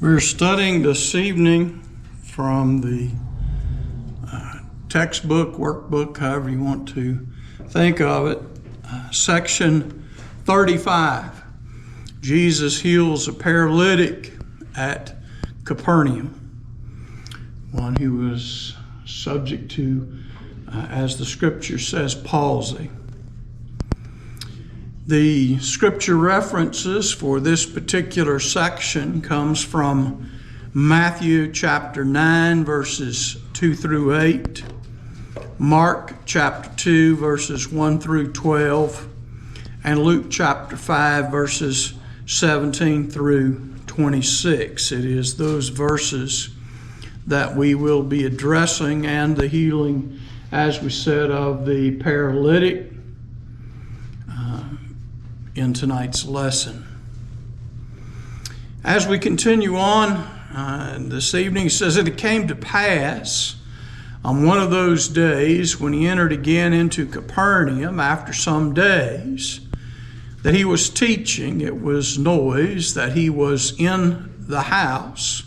We're studying this evening from the textbook, workbook, however you want to think of it, section 35. Jesus heals a paralytic at Capernaum, one who was subject to, as the scripture says, palsy. The scripture references for this particular section comes from Matthew chapter 9, verses 2 through 8, Mark chapter 2, verses 1 through 12, and Luke chapter 5, verses 17 through 26. It is those verses that we will be addressing, and the healing, as we said, of the paralytic in tonight's lesson. As we continue on this evening, it says that it came to pass on one of those days when he entered again into Capernaum after some days that he was teaching. It was noise that he was in the house,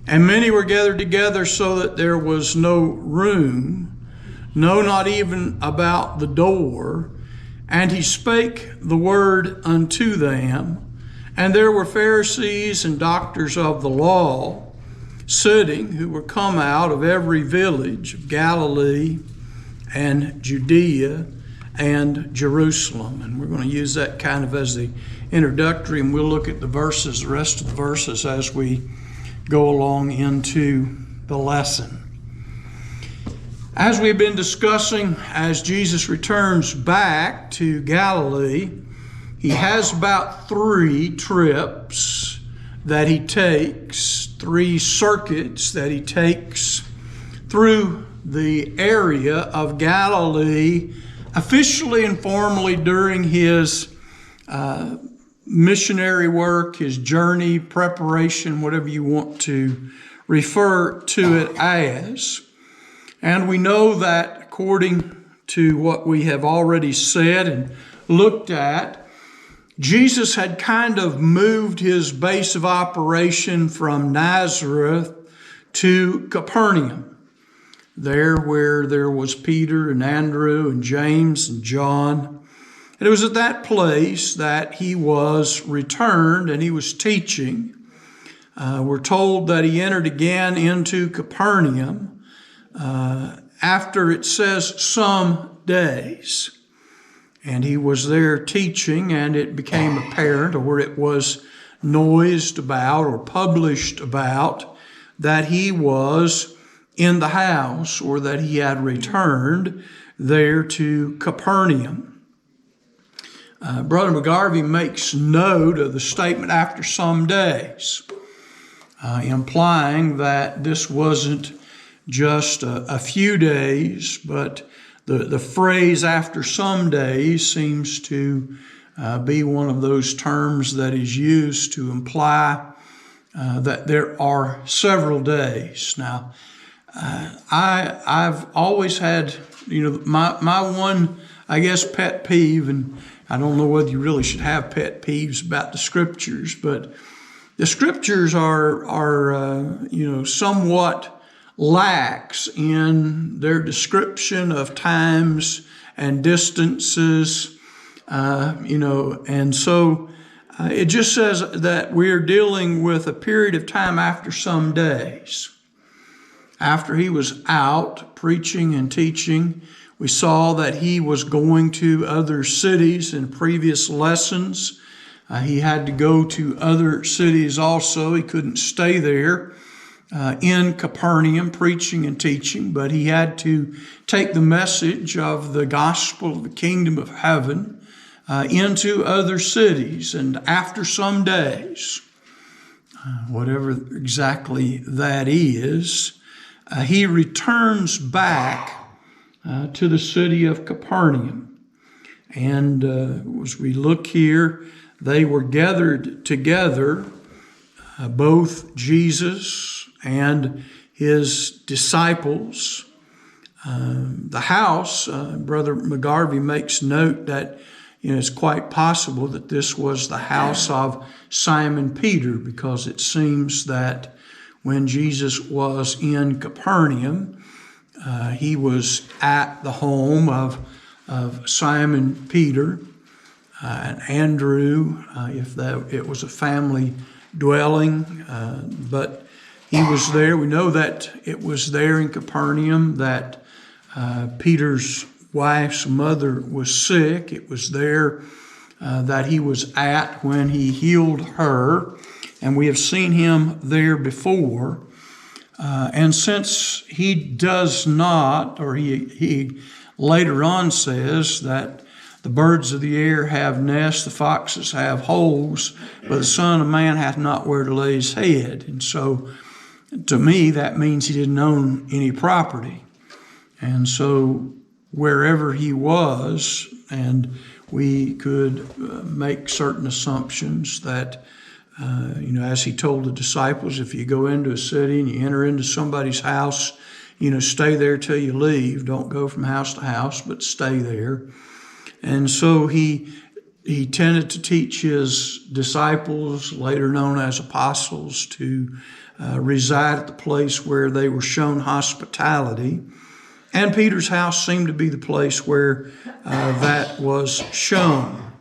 and many were gathered together so that there was no room, no, not even about the door. And he spake the word unto them. And there were Pharisees and doctors of the law sitting, who were come out of every village of Galilee and Judea and Jerusalem. And we're going to use that kind of as the introductory, and we'll look at the verses, the rest of the verses, as we go along into the lesson. As we've been discussing, as Jesus returns back to Galilee, he has about 3 trips that he takes, 3 circuits that he takes through the area of Galilee, officially and formally during his missionary work, his journey, preparation, whatever you want to refer to it as. And we know that according to what we have already said and looked at, Jesus had kind of moved his base of operation from Nazareth to Capernaum, there where there was Peter and Andrew and James and John. And it was at that place that he was returned and he was teaching. We're told that he entered again into Capernaum after, it says, some days. And he was there teaching, and it became apparent, or it was noised about or published about, that he was in the house, or that he had returned there to Capernaum. Brother McGarvey makes note of the statement after some days, implying that this wasn't just a few days, but the phrase after some days seems to be one of those terms that is used to imply that there are several days. Now, I've always had, my one, I guess, pet peeve, and I don't know whether you really should have pet peeves about the scriptures, but the scriptures are somewhat lax in their description of times and distances, and so it just says that we're dealing with a period of time after some days. After he was out preaching and teaching, we saw that he was going to other cities in previous lessons. He had to go to other cities also. He couldn't stay there in Capernaum preaching and teaching, but he had to take the message of the gospel of the kingdom of heaven into other cities. And after some days, whatever exactly that is, he returns back to the city of Capernaum. And as we look here, they were gathered together, both Jesus and his disciples. The house, Brother McGarvey makes note that it's quite possible that this was the house of Simon Peter, because it seems that when Jesus was in Capernaum, he was at the home of Simon Peter and Andrew, if it was a family dwelling, but he was there. We know that it was there in Capernaum that Peter's wife's mother was sick. It was there that he was at when he healed her, and we have seen him there before. And since he does not, or he later on says that the birds of the air have nests, the foxes have holes, but the Son of Man hath not where to lay his head. And so to me, that means he didn't own any property. And so wherever he was, and we could make certain assumptions that, as he told the disciples, if you go into a city and you enter into somebody's house, stay there till you leave. Don't go from house to house, but stay there. And so he tended to teach his disciples, later known as apostles, to reside at the place where they were shown hospitality. And Peter's house seemed to be the place where that was shown.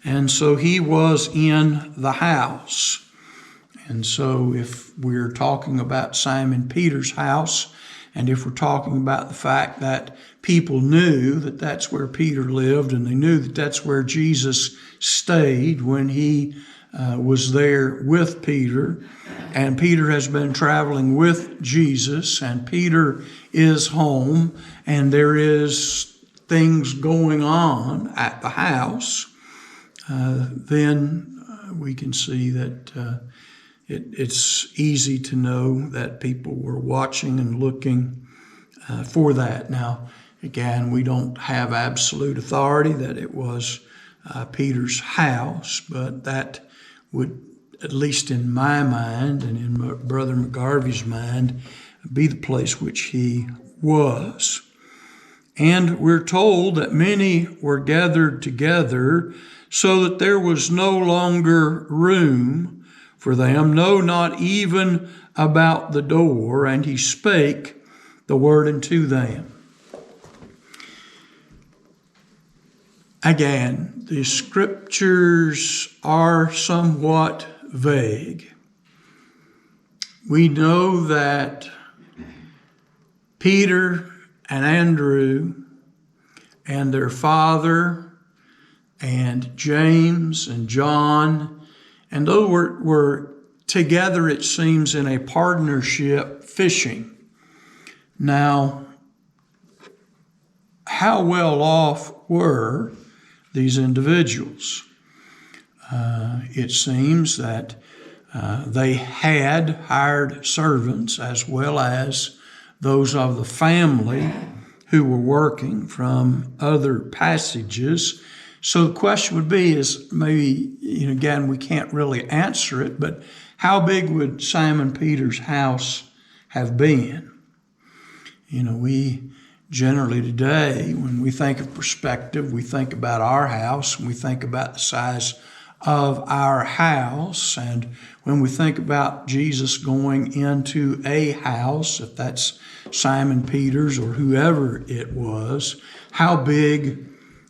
And so he was in the house. And so if we're talking about Simon Peter's house, and if we're talking about the fact that people knew that that's where Peter lived, and they knew that that's where Jesus stayed when he was there with Peter, and Peter has been traveling with Jesus, and Peter is home, and there is things going on at the house, then we can see that it's easy to know that people were watching and looking for that. Now, again, we don't have absolute authority that it was Peter's house, but that would, at least in my mind and in Brother McGarvey's mind, be the place which he was. And we're told that many were gathered together so that there was no longer room for them, no, not even about the door, and he spake the word unto them. Again, the scriptures are somewhat vague. We know that Peter and Andrew and their father and James and John, and those were together, it seems, in a partnership fishing. Now, how well off were these individuals? It seems that they had hired servants as well as those of the family who were working from other passages. So the question would be is maybe, again, we can't really answer it, but how big would Simon Peter's house have been? We generally today, when we think of perspective, we think about our house and we think about the size of our house. And when we think about Jesus going into a house, if that's Simon Peter's or whoever it was, how big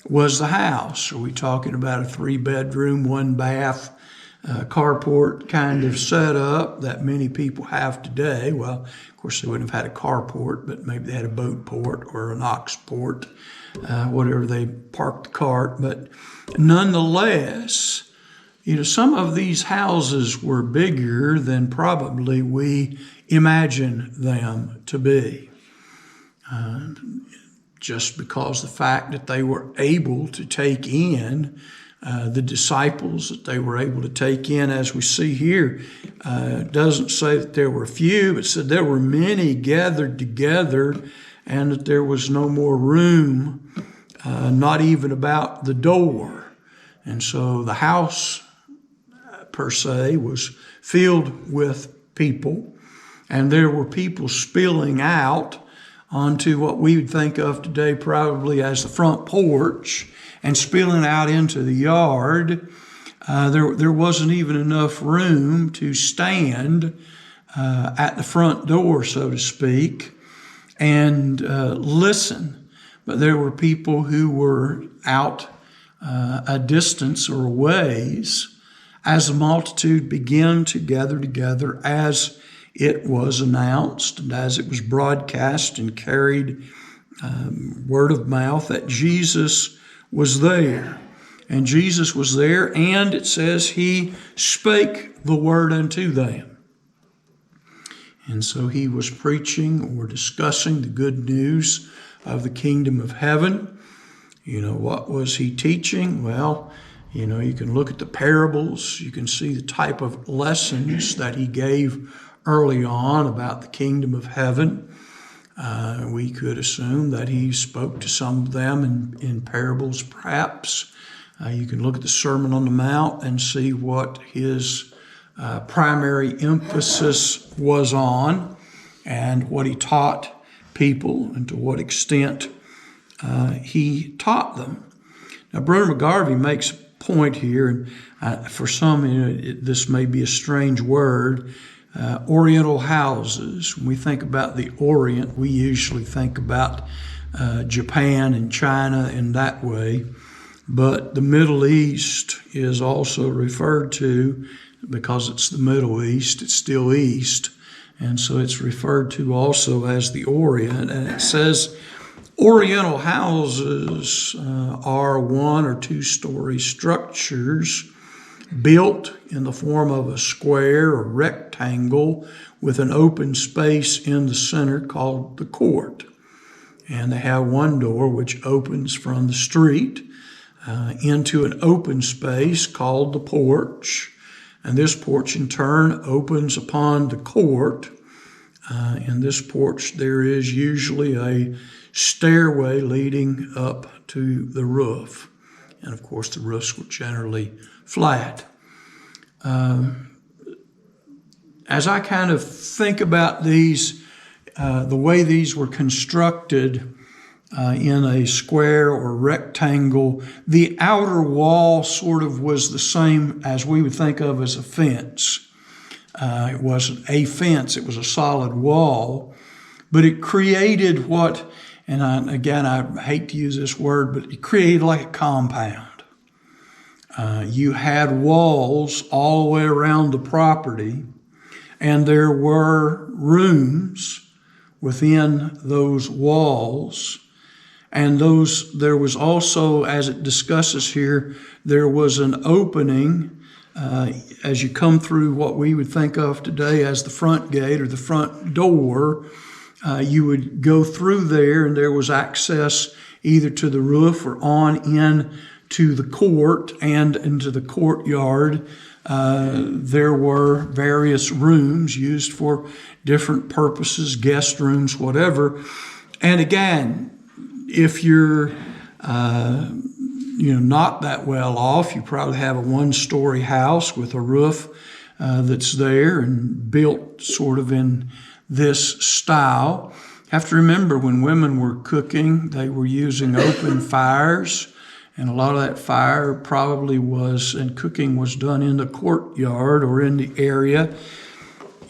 was the house? Are we talking about a 3-bedroom, 1-bath, carport kind of setup that many people have today? Well, of course, they wouldn't have had a carport, but maybe they had a boat port or an ox port, whatever they parked the cart. But nonetheless, some of these houses were bigger than probably we imagine them to be. Just because the fact that they were able to take in the disciples, that they were able to take in, as we see here, doesn't say that there were few, but said there were many gathered together and that there was no more room, not even about the door. And so the house, per se, was filled with people, and there were people spilling out onto what we would think of today probably as the front porch and spilling out into the yard. There wasn't even enough room to stand at the front door, so to speak, and listen. But there were people who were out a distance or a ways as the multitude began to gather together, as it was announced and as it was broadcast and carried word of mouth that Jesus was there. And Jesus was there, and it says he spake the word unto them. And so he was preaching or discussing the good news of the kingdom of heaven. What was he teaching? Well, you can look at the parables. You can see the type of lessons that he gave early on about the kingdom of heaven. We could assume that he spoke to some of them in parables, perhaps. You can look at the Sermon on the Mount and see what his primary emphasis was on and what he taught people and to what extent he taught them. Now, Brother McGarvey makes a point here, and for some, this may be a strange word, Oriental houses. When we think about the Orient, we usually think about Japan and China in that way. But the Middle East is also referred to, because it's the Middle East, it's still East. And so it's referred to also as the Orient. And it says Oriental houses are 1 or 2 story structures built in the form of a square or rectangle with an open space in the center called the court. And they have one door which opens from the street into an open space called the porch. And this porch in turn opens upon the court. In this porch there is usually a stairway leading up to the roof. And of course the roofs were generally flat. As I kind of think about these, the way these were constructed in a square or rectangle, the outer wall sort of was the same as we would think of as a fence. It wasn't a fence, it was a solid wall, but it created what, and I hate to use this word, but it created like a compound. You had walls all the way around the property, and there were rooms within those walls. And there was also, as it discusses here, there was an opening as you come through what we would think of today as the front gate or the front door. You would go through there, and there was access either to the roof or on in to the court and into the courtyard. There were various rooms used for different purposes, guest rooms, whatever. And again, if you're not that well off, you probably have a 1-story house with a roof that's there and built sort of in this style. You have to remember, when women were cooking, they were using open fires, and a lot of that fire probably and cooking was done in the courtyard or in the area.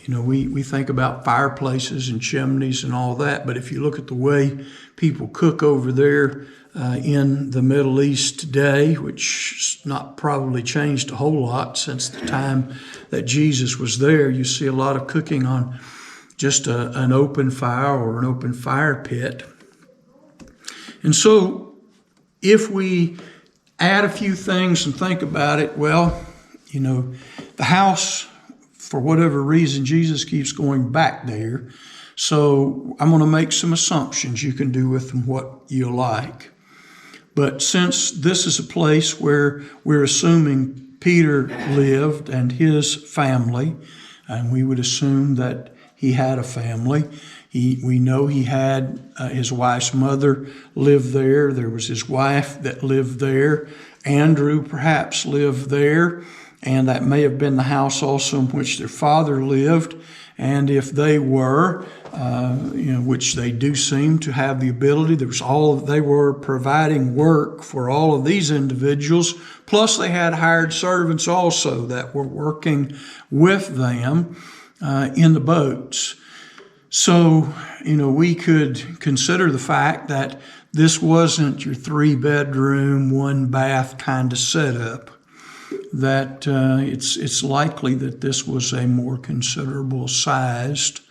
We think about fireplaces and chimneys and all that, but if you look at the way people cook over there in the Middle East today, which has not probably changed a whole lot since the time that Jesus was there, you see a lot of cooking on just an open fire or an open fire pit. And so if we add a few things and think about it, well, the house, for whatever reason, Jesus keeps going back there. So I'm going to make some assumptions. You can do with them what you like. But since this is a place where we're assuming Peter lived and his family, and we would assume that he had a family. We know he had his wife's mother lived there. There was his wife that lived there. Andrew perhaps lived there. and that may have been the house also in which their father lived. And if they were, which they do seem to have the ability, they were providing work for all of these individuals. Plus, they had hired servants also that were working with them in the boats. So, we could consider the fact that this wasn't your 3-bedroom, 1-bath kind of setup. That it's likely that this was a more considerable sized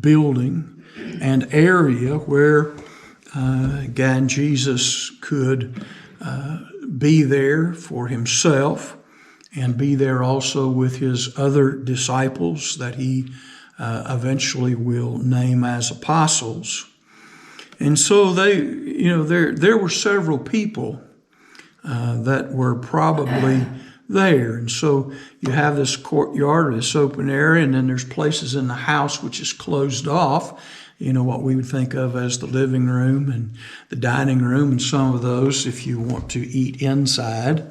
building and area where, again, Jesus could be there for himself and be there also with his other disciples that he eventually will name as apostles. And so there were several people that were probably there. And so you have this courtyard, this open area, and then there's places in the house which is closed off, what we would think of as the living room and the dining room, and some of those if you want to eat inside.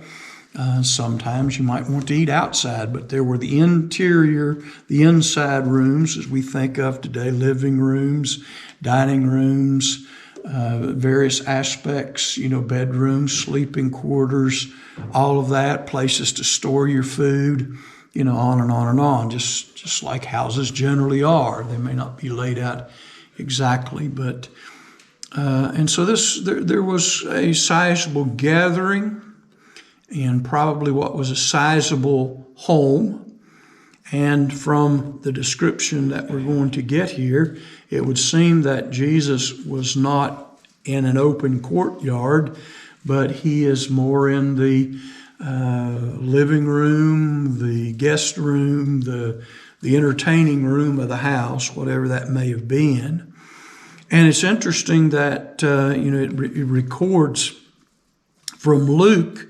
Sometimes you might want to eat outside, but there were the inside rooms as we think of today, living rooms, dining rooms, various aspects, bedrooms, sleeping quarters, all of that, places to store your food, on and on and on, just like houses generally are. They may not be laid out exactly, but, and so there was a sizable gathering in probably what was a sizable home. And from the description that we're going to get here, it would seem that Jesus was not in an open courtyard, but he is more in the living room, the guest room, the entertaining room of the house, whatever that may have been. And it's interesting that it records from Luke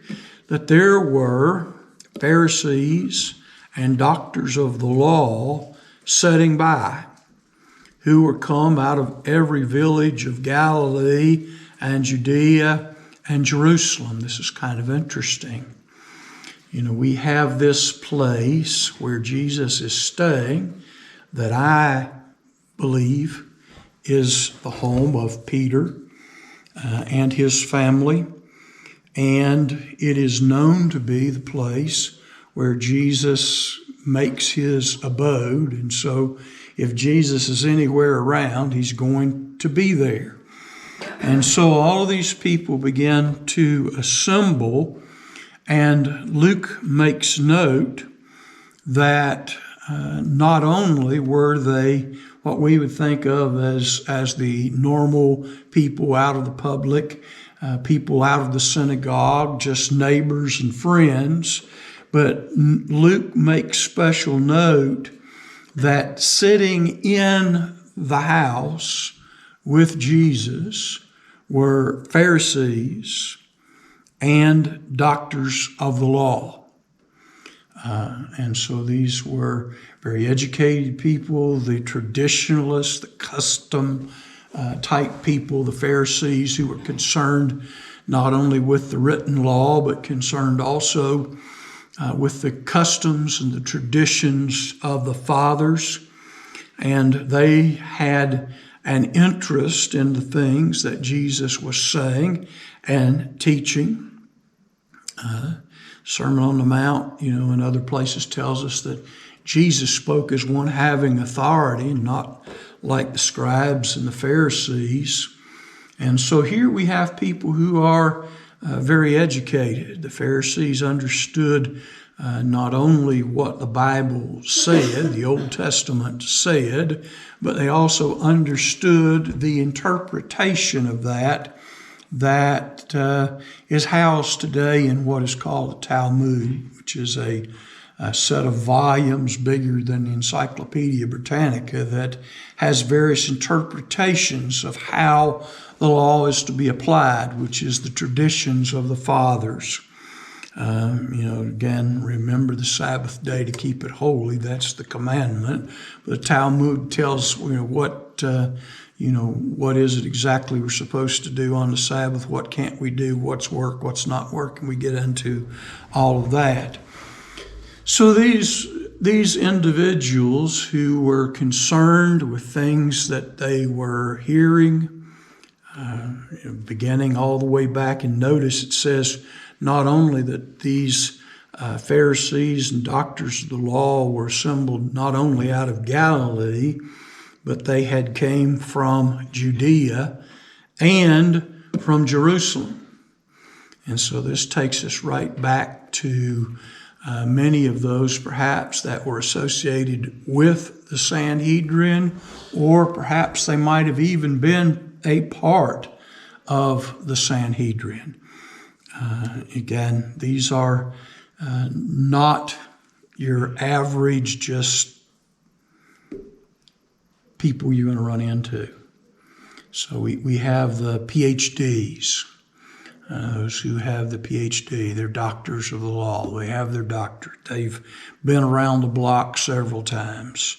that there were Pharisees and doctors of the law sitting by, who were come out of every village of Galilee and Judea and Jerusalem. This is kind of interesting. We have this place where Jesus is staying that I believe is the home of Peter and his family. And it is known to be the place where Jesus makes his abode. And so if Jesus is anywhere around, he's going to be there. And so all of these people began to assemble, and Luke makes note that not only were they what we would think of as the normal people out of the public, people out of the synagogue, just neighbors and friends, but Luke makes special note that sitting in the house with Jesus were Pharisees and doctors of the law. And so these were very educated people, the traditionalists, the custom type people, the Pharisees, who were concerned not only with the written law, but concerned also with the customs and the traditions of the fathers. And they had an interest in the things that Jesus was saying and teaching. Sermon on the Mount, in other places tells us that Jesus spoke as one having authority, not like the scribes and the Pharisees. And so here we have people who are very educated. The Pharisees understood not only what the Bible said, the Old Testament said, but they also understood the interpretation of that is housed today in what is called the Talmud, which is a set of volumes bigger than the Encyclopedia Britannica that has various interpretations of how the law is to be applied, which is the traditions of the fathers. Again, remember the Sabbath day to keep it holy. That's the commandment. The Talmud tells what what is it exactly we're supposed to do on the Sabbath? What can't we do? What's work? What's not work? And we get into all of that. So these individuals who were concerned with things that they were hearing, beginning all the way back, and notice it says not only that these Pharisees and doctors of the law were assembled not only out of Galilee, but they had came from Judea and from Jerusalem. And so this takes us right back to many of those perhaps that were associated with the Sanhedrin, or perhaps they might have even been a part of the Sanhedrin. Again, these are not your average just people you're going to run into. So we have the PhDs, those who have the PhD, they're doctors of the law. They have their doctorate. They've been around the block several times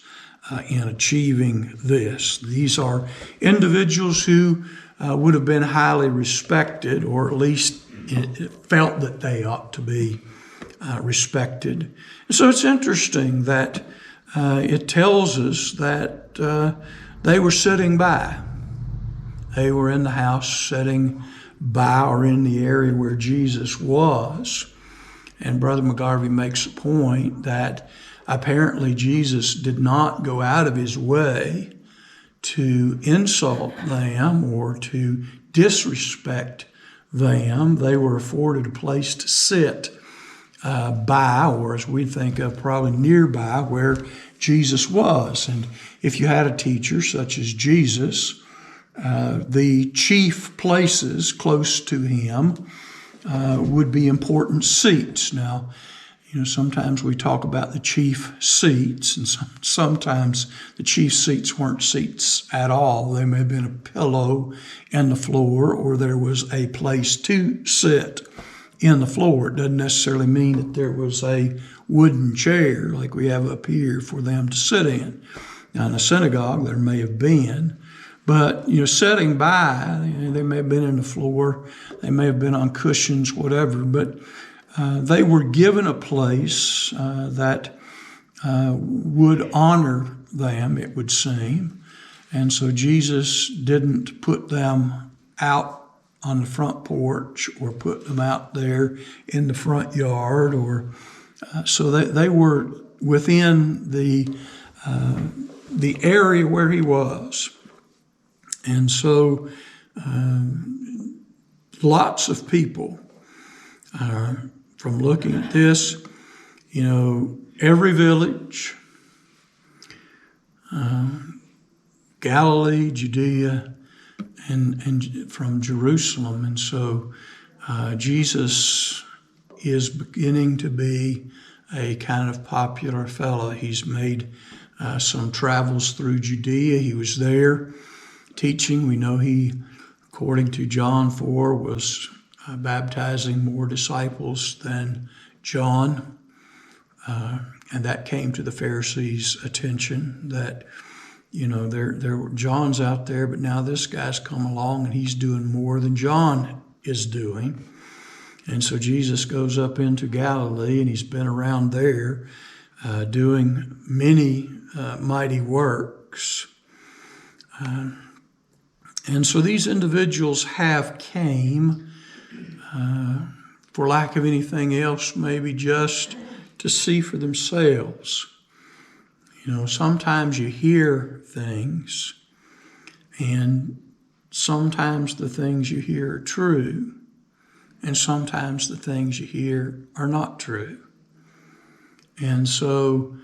in achieving this. These are individuals who would have been highly respected, or at least felt that they ought to be respected. So it's interesting that it tells us that they were sitting by. They were in the house sitting by, or in the area where Jesus was. And Brother McGarvey makes a point that apparently Jesus did not go out of his way to insult them or to disrespect them. They were afforded a place to sit by, or as we think of, probably nearby where Jesus was. And if you had a teacher such as Jesus, the chief places close to him would be important seats. Now, sometimes we talk about the chief seats, and sometimes the chief seats weren't seats at all. They may have been a pillow in the floor, or there was a place to sit in the floor. It doesn't necessarily mean that there was a wooden chair like we have up here for them to sit in. Now, in a synagogue, there may have been, but sitting by, they may have been in the floor, they may have been on cushions, whatever, but they were given a place that would honor them, it would seem. And so Jesus didn't put them out on the front porch or put them out there in the front yard, or so they were within the area where he was. And so lots of people, from looking at this, every village, Galilee, Judea, and from Jerusalem. And so Jesus is beginning to be a kind of popular fellow. He's made some travels through Judea. He was there teaching. We know he, according to John 4, was baptizing more disciples than John. And that came to the Pharisees' attention, that there were John's out there, but now this guy's come along and he's doing more than John is doing. And so Jesus goes up into Galilee, and he's been around there doing many mighty works. And so these individuals have came, for lack of anything else, maybe just to see for themselves. Sometimes you hear things, and sometimes the things you hear are true, and sometimes the things you hear are not true. And so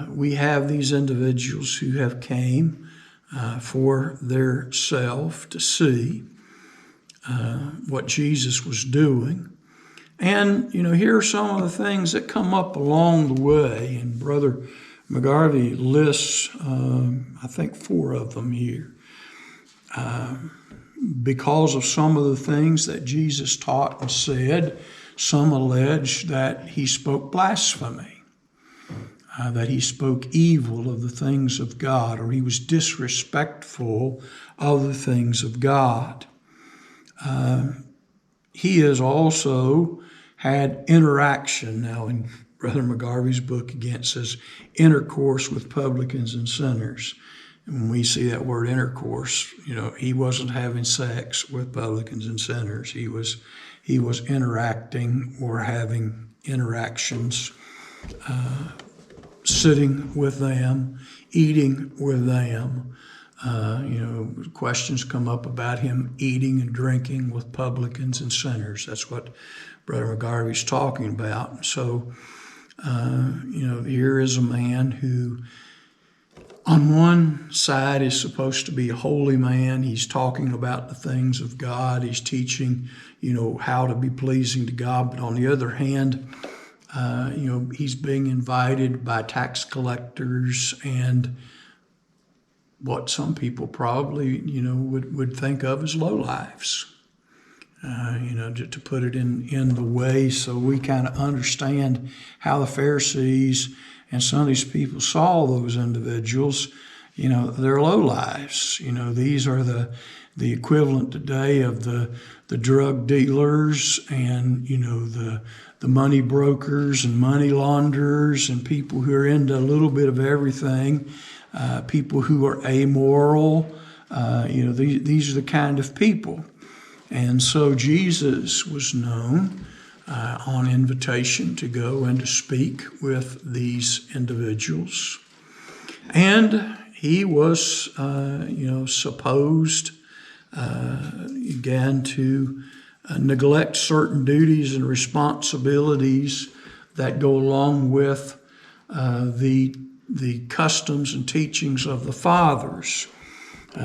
we have these individuals who have came for their self to see what Jesus was doing. And, here are some of the things that come up along the way, and Brother McGarvey lists, I think, 4 of them here. Because of some of the things that Jesus taught and said, some allege that he spoke blasphemy. that he spoke evil of the things of God, or he was disrespectful of the things of God. He has also had interaction. Now, in Brother McGarvey's book, again, it says intercourse with publicans and sinners. And when we see that word intercourse, he wasn't having sex with publicans and sinners. He was interacting or having interactions, sitting with them, eating with them. Questions come up about him eating and drinking with publicans and sinners. That's what Brother McGarvey's talking about. So, here is a man who, on one side, is supposed to be a holy man. He's talking about the things of God. He's teaching, how to be pleasing to God. But on the other hand, he's being invited by tax collectors and what some people probably, would think of as lowlifes. To put it in the way so we kind of understand how the Pharisees and some of these people saw those individuals. They're lowlifes. These are the equivalent today of the drug dealers and, the money brokers and money launderers and people who are into a little bit of everything, people who are amoral. These are the kind of people. And so Jesus was known on invitation to go and to speak with these individuals. And he was, supposed, again, to neglect certain duties and responsibilities that go along with the customs and teachings of the fathers.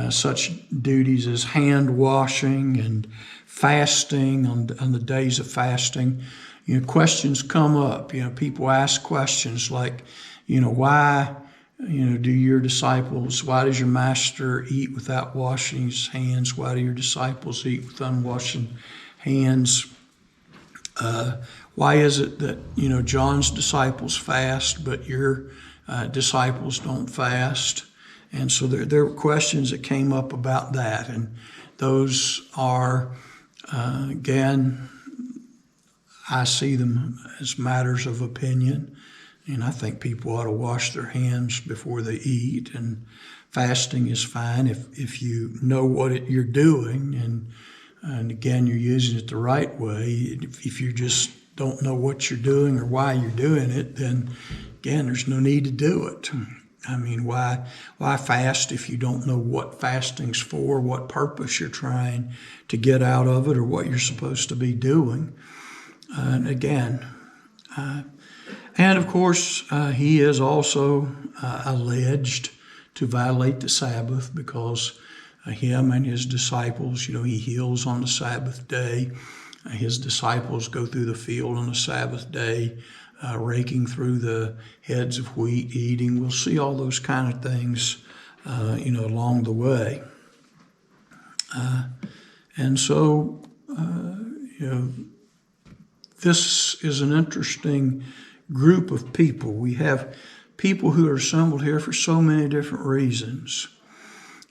Such duties as hand washing and fasting on the days of fasting. Questions come up. People ask questions like, why, do your disciples, why does your master eat without washing his hands? Why do your disciples eat with unwashed hands? Why is it that, John's disciples fast, but your disciples don't fast? And so there were questions that came up about that. And those are, again, I see them as matters of opinion. And I think people ought to wash their hands before they eat. And fasting is fine if you know what you're doing. And again, you're using it the right way. If you just don't know what you're doing or why you're doing it, then, again, there's no need to do it. I mean, why fast if you don't know what fasting's for, what purpose you're trying to get out of it, or what you're supposed to be doing? And again, and of course, he is also alleged to violate the Sabbath because him and his disciples, he heals on the Sabbath day. His disciples go through the field on the Sabbath day, raking through the heads of wheat, eating. We'll see all those kind of things, along the way. And so, this is an interesting group of people. We have people who are assembled here for so many different reasons.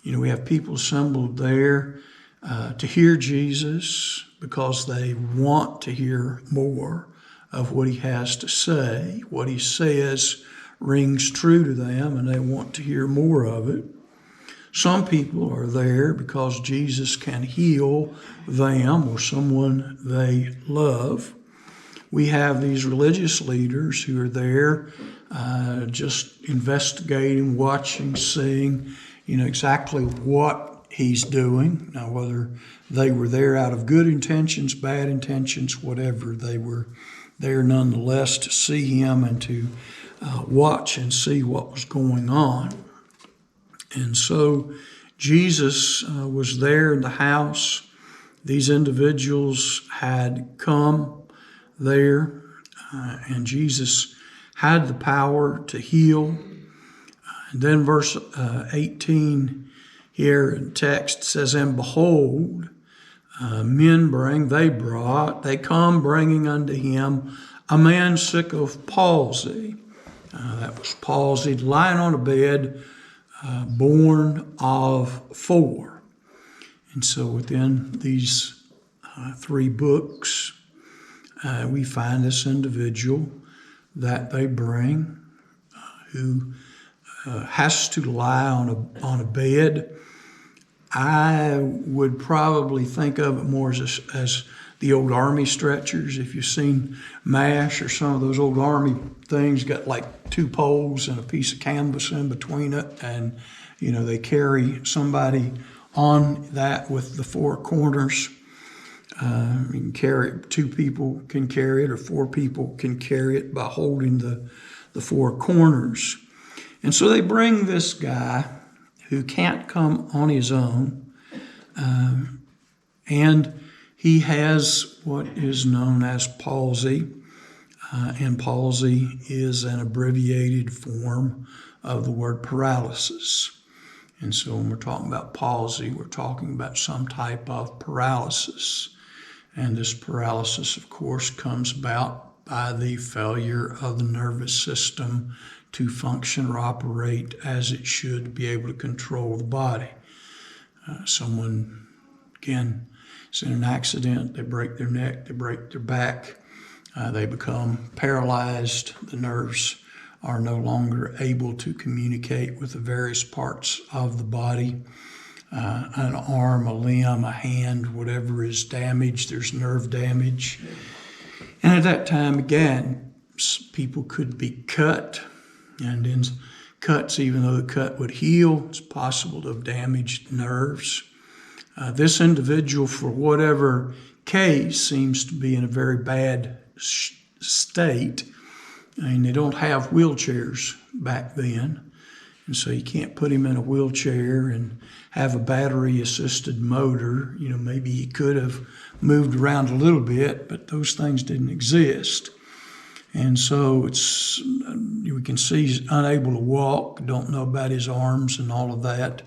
We have people assembled there to hear Jesus because they want to hear more of what he has to say. What he says rings true to them, and they want to hear more of it. Some people are there because Jesus can heal them or someone they love. We have these religious leaders who are there just investigating, watching, seeing, exactly what he's doing. Now, whether they were there out of good intentions, bad intentions, whatever, they were there nonetheless to see him and to watch and see what was going on. And so Jesus was there in the house. These individuals had come there, and Jesus had the power to heal. And then verse 18 here in text says, and behold, they come bringing unto him a man sick of palsy. that was palsied, lying on a bed, born of 4. And so within these 3 books, we find this individual that they bring who has to lie on a bed. I would probably think of it more as the old army stretchers. If you've seen MASH or some of those old army things, got like 2 poles and a piece of canvas in between it, and they carry somebody on that with the 4 corners. You can carry it, 2 people can carry it, or 4 people can carry it by holding the 4 corners. And so they bring this guy who can't come on his own, and he has what is known as palsy, and palsy is an abbreviated form of the word paralysis. And so when we're talking about palsy, we're talking about some type of paralysis. And this paralysis, of course, comes about by the failure of the nervous system to function or operate as it should to be able to control the body. Someone, again, is in an accident, they break their neck, they break their back, they become paralyzed. The nerves are no longer able to communicate with the various parts of the body. An arm, a limb, a hand, whatever is damaged, there's nerve damage. And at that time, again, people could be cut. And in cuts, even though the cut would heal, it's possible to have damaged nerves. This individual, for whatever case, seems to be in a very bad state. I mean, they don't have wheelchairs back then. And so you can't put him in a wheelchair and have a battery-assisted motor. Maybe he could have moved around a little bit, but those things didn't exist. And so we can see he's unable to walk, don't know about his arms and all of that.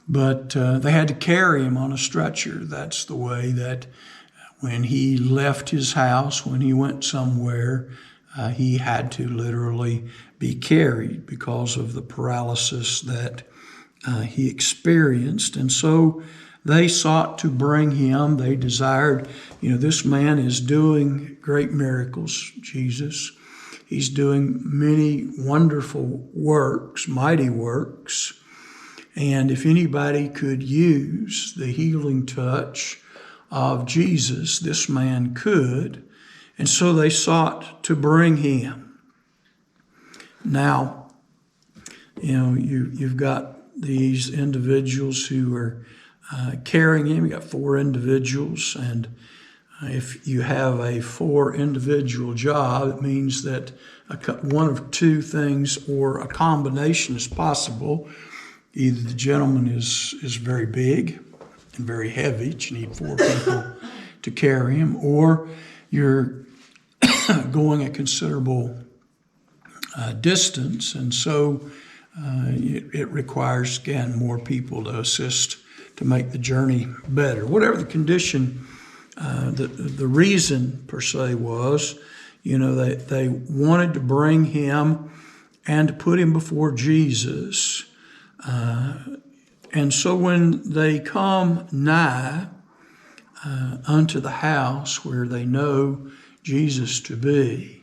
But they had to carry him on a stretcher. That's the way that when he left his house, when he went somewhere, he had to literally be carried because of the paralysis that he experienced. And so they sought to bring him. They desired, this man is doing great miracles, Jesus. He's doing many wonderful works, mighty works. And if anybody could use the healing touch of Jesus, this man could. And so they sought to bring him. Now, you've got these individuals who are carrying him. You got 4 individuals, and if you have a 4 individual job, it means that one of 2 things or a combination is possible. Either the gentleman is very big and very heavy, you need 4 people to carry him, or you're going a considerable distance, and so it requires, again, more people to assist to make the journey better. Whatever the condition, the reason per se was, they wanted to bring him and to put him before Jesus. And so when they come nigh unto the house where they know Jesus to be,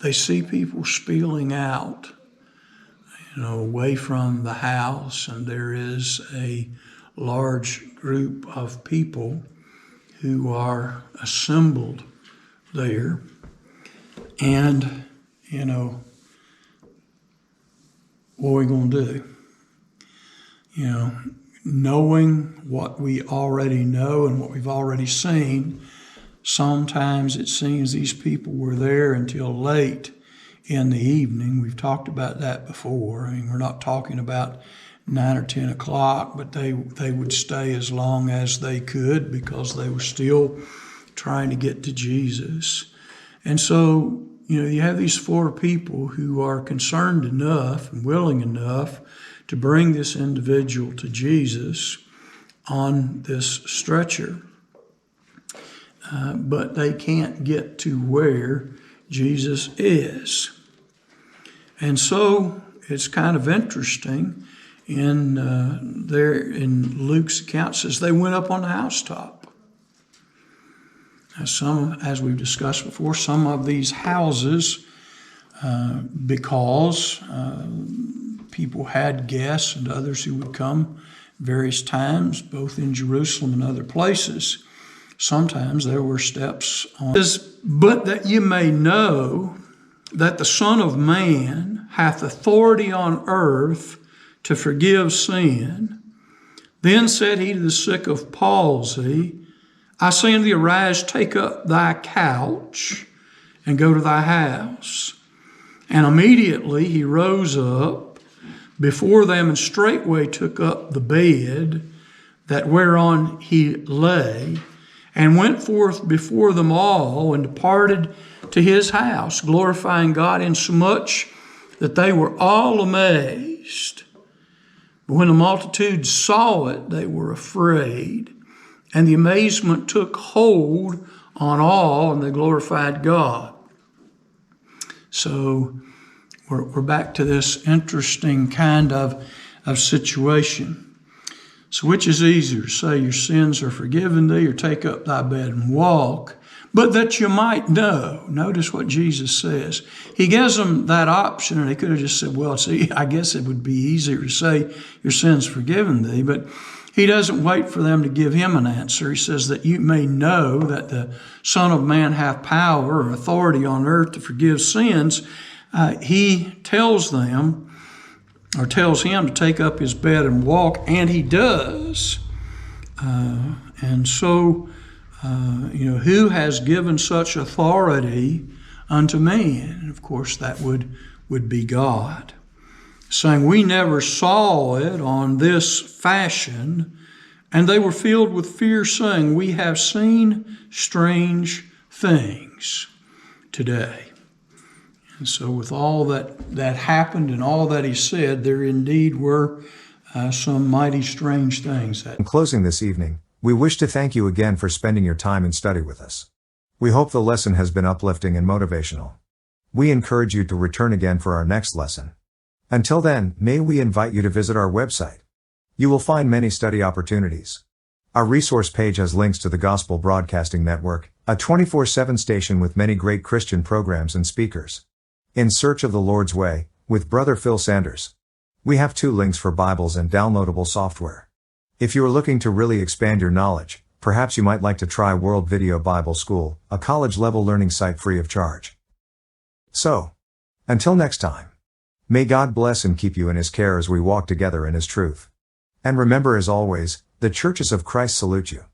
they see people spilling out, away from the house, and there is a large group of people who are assembled there. And, what are we going to do? Knowing what we already know and what we've already seen, sometimes it seems these people were there until late in the evening. We've talked about that before. We're not talking about 9 or 10 o'clock, but they would stay as long as they could because they were still trying to get to Jesus. And so, you have these 4 people who are concerned enough and willing enough to bring this individual to Jesus on this stretcher. But they can't get to where Jesus is. And so it's kind of interesting there in Luke's account, says they went up on the housetop. Now as we've discussed before, some of these houses, because people had guests and others who would come various times, both in Jerusalem and other places, sometimes there were steps on. But that you may know that the Son of Man hath authority on earth to forgive sin. Then said he to the sick of palsy, I say unto thee, arise, take up thy couch, and go to thy house. And immediately he rose up before them, and straightway took up the bed that whereon he lay, and went forth before them all, and departed to his house, glorifying God, insomuch that they were all amazed. But when the multitude saw it, they were afraid, and the amazement took hold on all, and they glorified God. So we're back to this interesting kind of situation. So which is easier, say your sins are forgiven thee, or take up thy bed and walk? But that you might know. Notice what Jesus says. He gives them that option, and he could have just said, well, see, I guess it would be easier to say your sins forgiven thee, but he doesn't wait for them to give him an answer. He says that you may know that the Son of Man hath power or authority on earth to forgive sins. He tells them, or tells him, to take up his bed and walk, and he does. And so, who has given such authority unto man? And of course, that would be God. Saying, we never saw it on this fashion. And they were filled with fear, saying, we have seen strange things today. And so with all that happened and all that he said, there indeed were some mighty strange things. In closing this evening, we wish to thank you again for spending your time in study with us. We hope the lesson has been uplifting and motivational. We encourage you to return again for our next lesson. Until then, may we invite you to visit our website. You will find many study opportunities. Our resource page has links to the Gospel Broadcasting Network, a 24/7 station with many great Christian programs and speakers. In Search of the Lord's Way, with Brother Phil Sanders. We have 2 links for Bibles and downloadable software. If you are looking to really expand your knowledge, perhaps you might like to try World Video Bible School, a college-level learning site free of charge. So, until next time, may God bless and keep you in His care as we walk together in His truth. And remember, as always, the churches of Christ salute you.